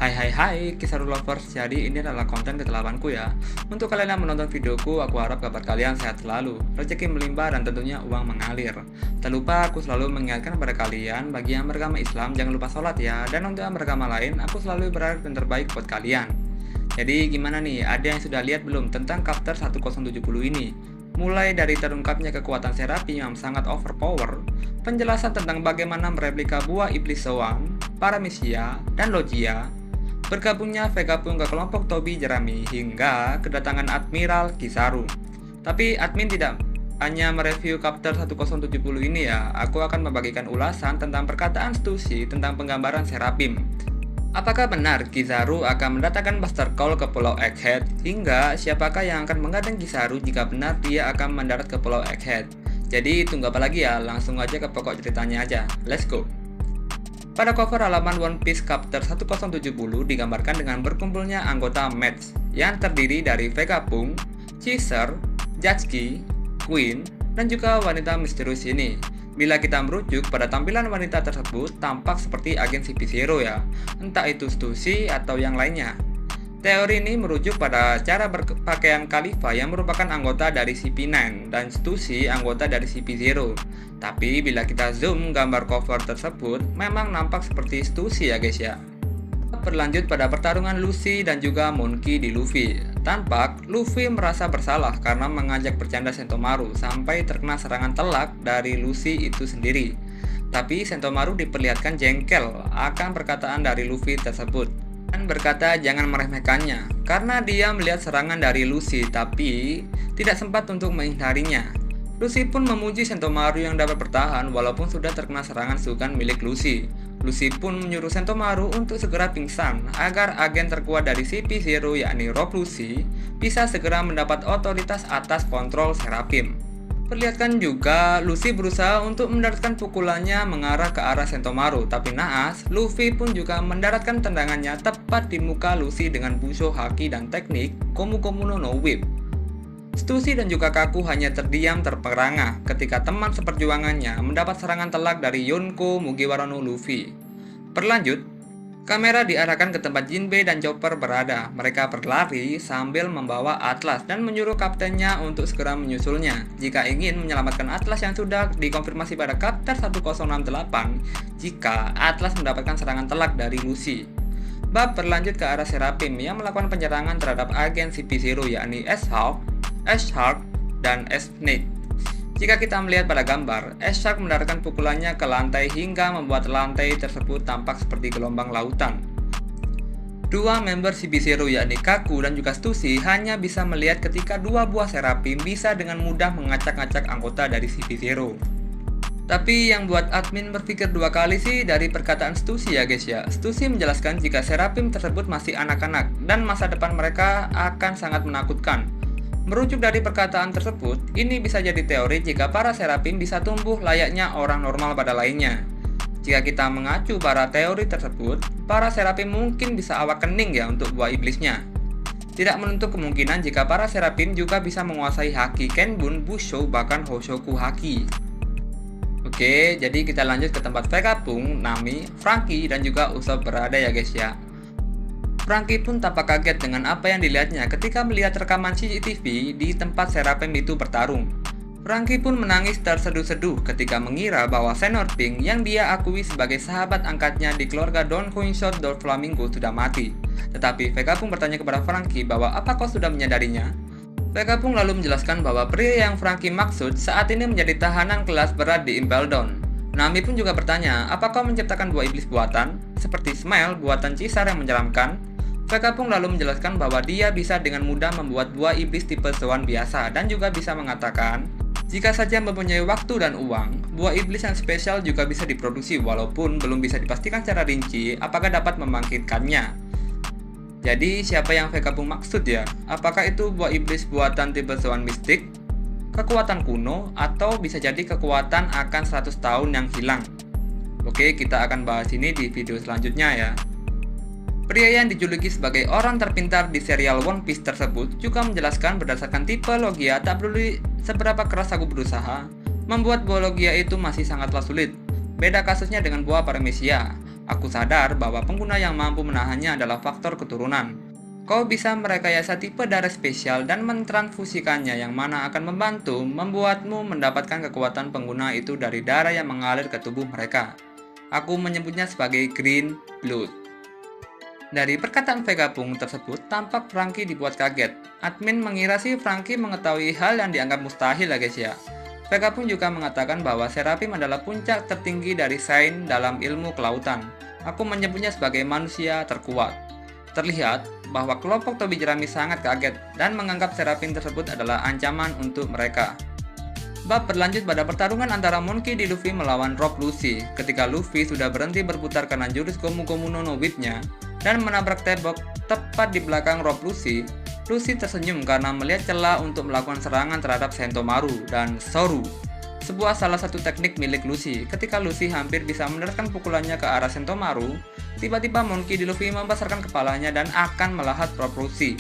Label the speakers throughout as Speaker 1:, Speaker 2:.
Speaker 1: Hai, Kisaru Lovers. Jadi ini adalah konten ke-8ku ya. Untuk kalian yang menonton videoku, aku harap kabar kalian sehat selalu, rezeki melimpah dan tentunya uang mengalir. Tak lupa aku selalu mengingatkan kepada kalian, bagi yang beragama Islam jangan lupa sholat ya. Dan untuk yang beragama lain, aku selalu berharap yang terbaik buat kalian. Jadi gimana nih, ada yang sudah lihat belum tentang Chapter 1070 ini? Mulai dari terungkapnya kekuatan Seraphim yang sangat overpower, penjelasan tentang bagaimana mereplika buah iblis Soang, Paramecia, dan Logia, bergabungnya Vegapunk ke kelompok Tobi Jerami, hingga kedatangan Admiral Kizaru. Tapi admin tidak hanya mereview Chapter 1070 ini ya, aku akan membagikan ulasan tentang perkataan Stussy tentang penggambaran Seraphim. Apakah benar Kizaru akan mendatangkan Buster Call ke Pulau Egghead? Hingga siapakah yang akan menggadang Kizaru jika benar dia akan mendarat ke Pulau Egghead? Jadi tunggu apa lagi ya, langsung aja ke pokok ceritanya aja. Let's go! Pada cover halaman One Piece Chapter 1070 digambarkan dengan berkumpulnya anggota Match yang terdiri dari Vegapunk, Chaser, Jatsuki, Queen, dan juga wanita misterius ini. Bila kita merujuk pada tampilan wanita tersebut, tampak seperti agen CP0 ya, entah itu Stussy atau yang lainnya. Teori ini merujuk pada cara berpakaian Kalifa yang merupakan anggota dari CP9 dan Stussy anggota dari CP0. Tapi bila kita zoom gambar cover tersebut, memang nampak seperti Stussy ya guys ya. Berlanjut pada pertarungan Luffy dan juga Monkey di Luffy. Tampak Luffy merasa bersalah karena mengajak bercanda Sentomaru sampai terkena serangan telak dari Luffy itu sendiri. Tapi Sentomaru diperlihatkan jengkel akan perkataan dari Luffy tersebut dan berkata jangan meremehkannya karena dia melihat serangan dari Luffy tapi tidak sempat untuk menghindarinya. Luffy pun memuji Sentomaru yang dapat bertahan walaupun sudah terkena serangan Sugan milik Luffy. Luffy pun menyuruh Sentomaru untuk segera pingsan agar agen terkuat dari CP0 yakni Rob Luffy bisa segera mendapat otoritas atas kontrol Seraphim. Perlihatkan juga Luffy berusaha untuk mendaratkan pukulannya mengarah ke arah Sentomaru, tapi naas, Luffy pun juga mendaratkan tendangannya tepat di muka Luffy dengan Busho Haki dan teknik Komu Komu no Whip. Stussy dan juga Kaku hanya terdiam terperangah ketika teman seperjuangannya mendapat serangan telak dari Yonko Mugiwara no Luffy. Berlanjut, kamera diarahkan ke tempat Jinbei dan Chopper berada. Mereka berlari sambil membawa Atlas dan menyuruh kaptennya untuk segera menyusulnya jika ingin menyelamatkan Atlas yang sudah dikonfirmasi pada Chapter 1068 jika Atlas mendapatkan serangan telak dari Luffy. Bab berlanjut ke arah Seraphim yang melakukan penyerangan terhadap agen CP0 yakni S-Hawk, S-Shark, dan S-Snake. Jika kita melihat pada gambar, S-Shark mendaratkan pukulannya ke lantai hingga membuat lantai tersebut tampak seperti gelombang lautan. Dua member CP0 yakni Kaku dan juga Stussy hanya bisa melihat ketika dua buah Seraphim bisa dengan mudah mengacak-ngacak anggota dari CP0. Tapi yang buat admin berpikir dua kali sih dari perkataan Stussy ya guys ya. Stussy menjelaskan jika Seraphim tersebut masih anak-anak dan masa depan mereka akan sangat menakutkan. Merujuk dari perkataan tersebut, ini bisa jadi teori jika para Seraphim bisa tumbuh layaknya orang normal pada lainnya. Jika kita mengacu pada teori tersebut, para Seraphim mungkin bisa awak kening ya untuk buah iblisnya. Tidak menutup kemungkinan jika para Seraphim juga bisa menguasai Haki Kenbun, Busho, bahkan Hoshoku Haki. Oke, jadi kita lanjut ke tempat Vegapunk, Nami, Franky, dan juga Usopp berada ya guys ya. Franky pun tampak kaget dengan apa yang dilihatnya ketika melihat rekaman CCTV di tempat Seraphim itu bertarung. Franky pun menangis terseduh-seduh ketika mengira bahwa Senior Pink yang dia akui sebagai sahabat angkatnya di keluarga Don Quixote Doflamingo sudah mati. Tetapi Vegapunk bertanya kepada Franky bahwa apa kau sudah menyadarinya? Vegapunk lalu menjelaskan bahwa pria yang Franky maksud saat ini menjadi tahanan kelas berat di Impel Down. Nami pun juga bertanya, apa kau menciptakan buah iblis buatan? Seperti Smile, buatan Caesar yang menyeramkan? Vegapunk lalu menjelaskan bahwa dia bisa dengan mudah membuat buah iblis tipe Zoan biasa dan juga bisa mengatakan, jika saja mempunyai waktu dan uang, buah iblis yang spesial juga bisa diproduksi walaupun belum bisa dipastikan secara rinci apakah dapat membangkitkannya. Jadi siapa yang Vegapunk maksud ya? Apakah itu buah iblis buatan tipe Zoan mistik, kekuatan kuno, atau bisa jadi kekuatan akan 100 tahun yang hilang? Oke, kita akan bahas ini di video selanjutnya ya. Pria yang dijuluki sebagai orang terpintar di serial One Piece tersebut juga menjelaskan berdasarkan tipe Logia tak peduli seberapa keras aku berusaha, membuat buah Logia itu masih sangatlah sulit. Beda kasusnya dengan buah Paramecia. Aku sadar bahwa pengguna yang mampu menahannya adalah faktor keturunan. Kau bisa merekayasa tipe darah spesial dan mentransfusikannya yang mana akan membantu membuatmu mendapatkan kekuatan pengguna itu dari darah yang mengalir ke tubuh mereka. Aku menyebutnya sebagai green blood. Dari perkataan Vegapunk tersebut, tampak Franky dibuat kaget. Admin mengira sih Franky mengetahui hal yang dianggap mustahil ya guys ya. Vegapunk juga mengatakan bahwa Seraphim adalah puncak tertinggi dari Saint dalam ilmu kelautan. Aku menyebutnya sebagai manusia terkuat. Terlihat bahwa kelompok Tobi Jerami sangat kaget dan menganggap Seraphim tersebut adalah ancaman untuk mereka. Bab berlanjut pada pertarungan antara Monkey D. Luffy melawan Rob Lucy. Ketika Luffy sudah berhenti berputar karena jurus Gomu Gomu no no Whip-nya dan menabrak tembok tepat di belakang Rob Lucy, Lucy tersenyum karena melihat celah untuk melakukan serangan terhadap Sentomaru dan Soru. Sebuah salah satu teknik milik Lucy. Ketika Lucy hampir bisa meneruskan pukulannya ke arah Sentomaru, tiba-tiba Monkey D. Luffy membesarkan kepalanya dan akan melahat Rob Lucy.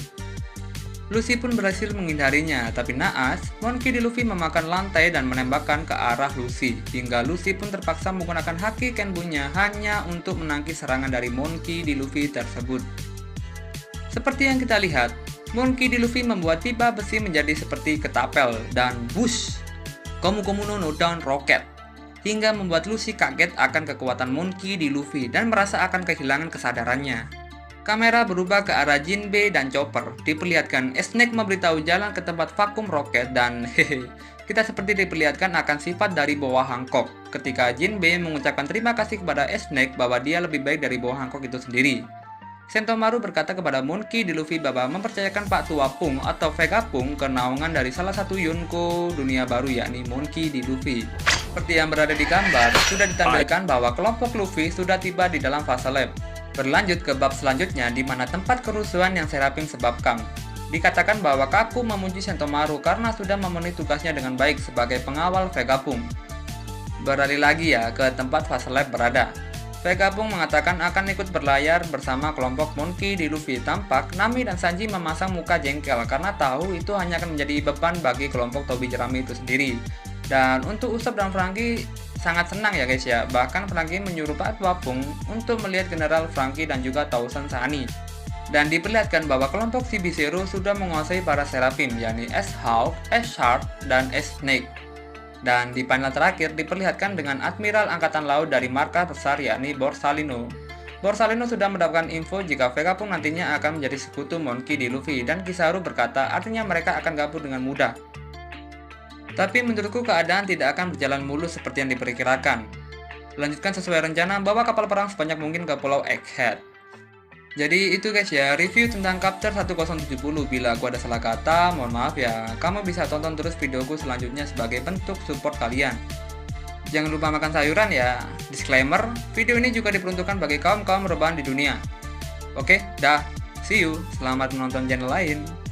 Speaker 1: Lucy pun berhasil menghindarinya, tapi naas, Monkey D. Luffy memakan lantai dan menembakkan ke arah Lucy, hingga Lucy pun terpaksa menggunakan haki Kenbun-nya hanya untuk menangkis serangan dari Monkey D. Luffy tersebut. Seperti yang kita lihat, Monkey D. Luffy membuat pipa besi menjadi seperti ketapel dan bush! Gomu Gomu no Down Rocket, hingga membuat Lucy kaget akan kekuatan Monkey D. Luffy dan merasa akan kehilangan kesadarannya. Kamera berubah ke arah Jinbei dan Chopper. Diperlihatkan Snake memberitahu jalan ke tempat vakum roket dan kita seperti diperlihatkan akan sifat dari Boa Hancock ketika Jinbei mengucapkan terima kasih kepada Snake bahwa dia lebih baik dari Boa Hancock itu sendiri. Sentomaru berkata kepada Monkey D. Luffy bahwa mempercayakan Pak Tua Pung atau Vegapunk ke naungan dari salah satu Yonko dunia baru yakni Monkey D. Luffy. Seperti yang berada di gambar, sudah ditampilkan bahwa kelompok Luffy sudah tiba di dalam fase lab. Berlanjut ke bab selanjutnya di mana tempat kerusuhan yang Seraphim sebabkan. Dikatakan bahwa Kaku memuji Sentomaru karena sudah memenuhi tugasnya dengan baik sebagai pengawal Vegapunk. Beralih lagi ya ke tempat fase lab berada. Vegapunk mengatakan akan ikut berlayar bersama kelompok Monkey D. Luffy. Tampak Nami dan Sanji memasang muka jengkel karena tahu itu hanya akan menjadi beban bagi kelompok Tobi Jerami itu sendiri. Dan untuk Usopp dan Franky sangat senang ya guys ya. Bahkan Franky menyuruh Pak Tua Pung untuk melihat General Franky dan juga Tausen Sani. Dan diperlihatkan bahwa kelompok CB Zero sudah menguasai para Seraphim yakni S-Hawk, S-Shark, dan S-Snake. Dan di panel terakhir diperlihatkan dengan Admiral Angkatan Laut dari markas besar yakni Borsalino. Borsalino sudah mendapatkan info jika Vegapunk nantinya akan menjadi sekutu Monkey D. Luffy dan Kizaru berkata artinya mereka akan gabung dengan mudah. Tapi menurutku keadaan tidak akan berjalan mulus seperti yang diperkirakan. Lanjutkan sesuai rencana, bawa kapal perang sebanyak mungkin ke Pulau Egghead. Jadi itu guys ya, review tentang Chapter 1070. Bila aku ada salah kata, mohon maaf ya. Kamu bisa tonton terus videoku selanjutnya sebagai bentuk support kalian. Jangan lupa makan sayuran ya. Disclaimer, video ini juga diperuntukkan bagi kaum-kaum rebahan di dunia. Oke, dah. See you. Selamat menonton channel lain.